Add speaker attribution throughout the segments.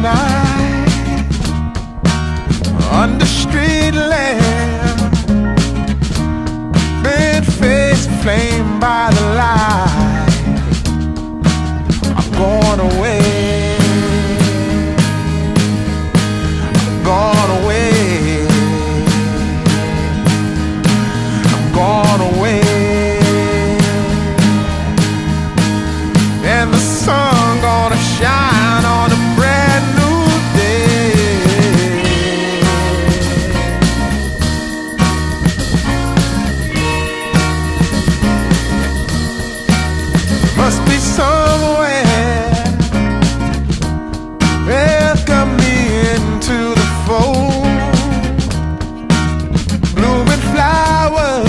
Speaker 1: night under street lamp, bent face flamed by the light. I'm going away, I'm gone away, I'm gone away. And the sun gonna shine on a brand new day. Must be somewhere welcome me into the fold. Blooming flowers,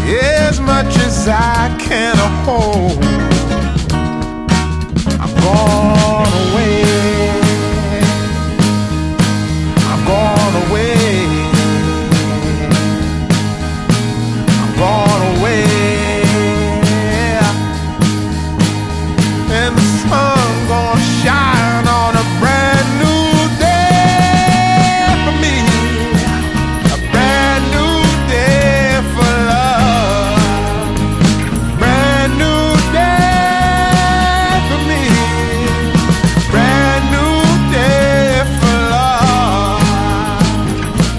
Speaker 1: as much as I can hold. I'm gone away, I'm gone away, I'm gone away. And the sun gonna shine on a brand new day for me, a brand new day for love, brand new day for me, brand new day for love.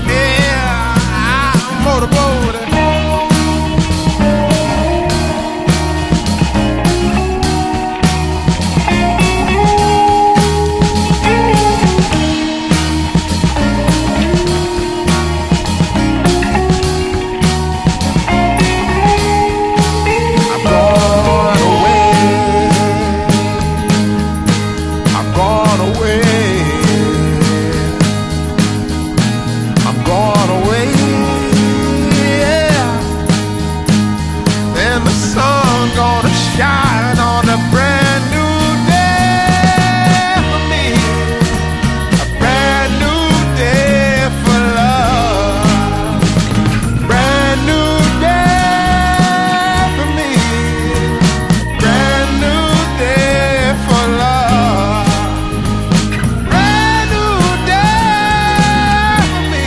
Speaker 1: Yeah, I'm motorboating. Shine on a brand new day for me, a brand new day for love, brand new day for me, brand new day for love, brand new day for me,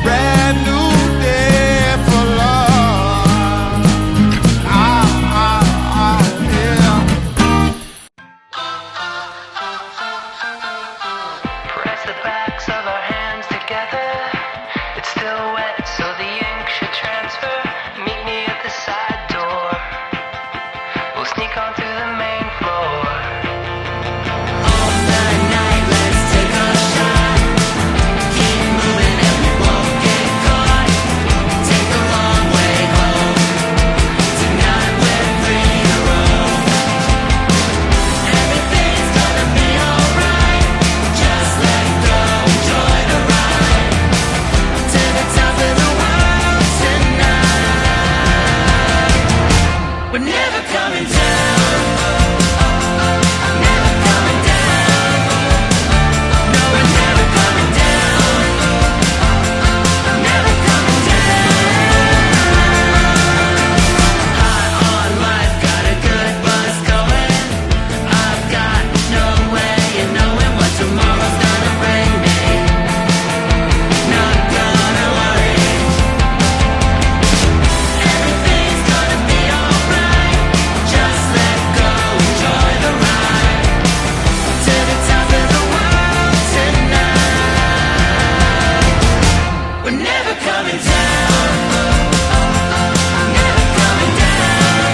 Speaker 1: brand new day for love.
Speaker 2: Press the backs of our hands together. It's still wet, so the ink should transfer. Meet me at the side door. We'll sneak on through the main floor. All night, night, let's take a shot. Keep moving and we won't get caught. Take a long way home. Tonight we're free to roam. Everything's gonna be alright. Just let go, enjoy the ride. To the top of the world tonight. We're never coming down. Never coming down. No, we're never coming down. Never coming down. High on life, got a good buzz going. I've got no way of knowing what tomorrow's gonna bring me. Not gonna worry. Everything's gonna be alright. Just let go, enjoy the ride. To the top of the world tonight. We're never coming down. Never coming down.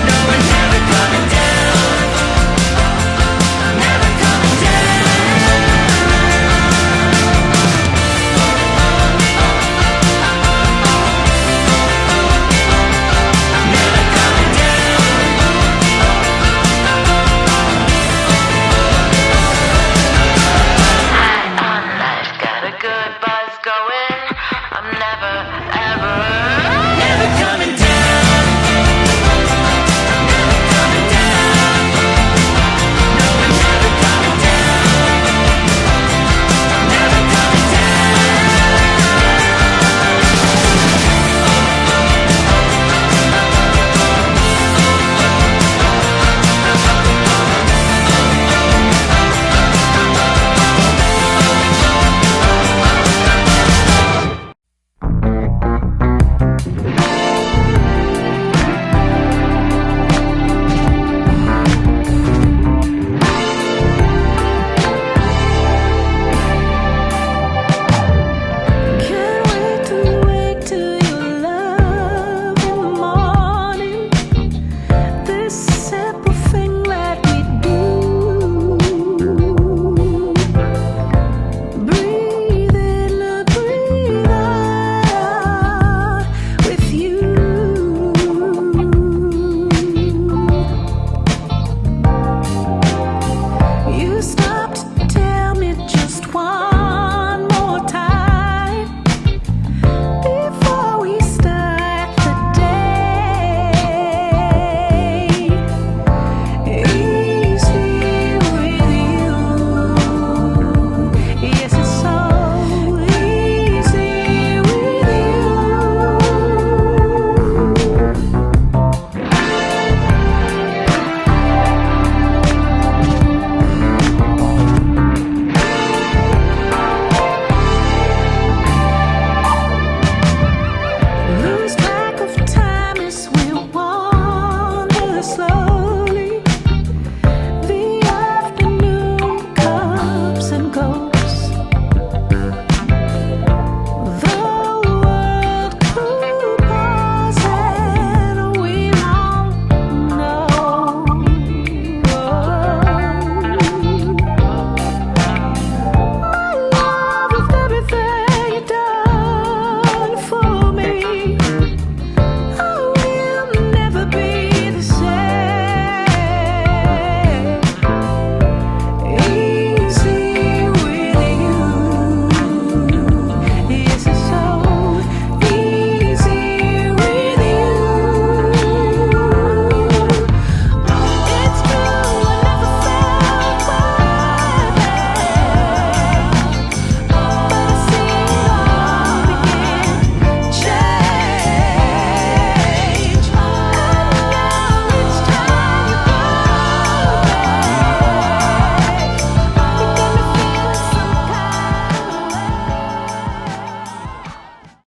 Speaker 2: No, we're never coming down. Never coming down. Never coming down. High on life, got a good buzz going.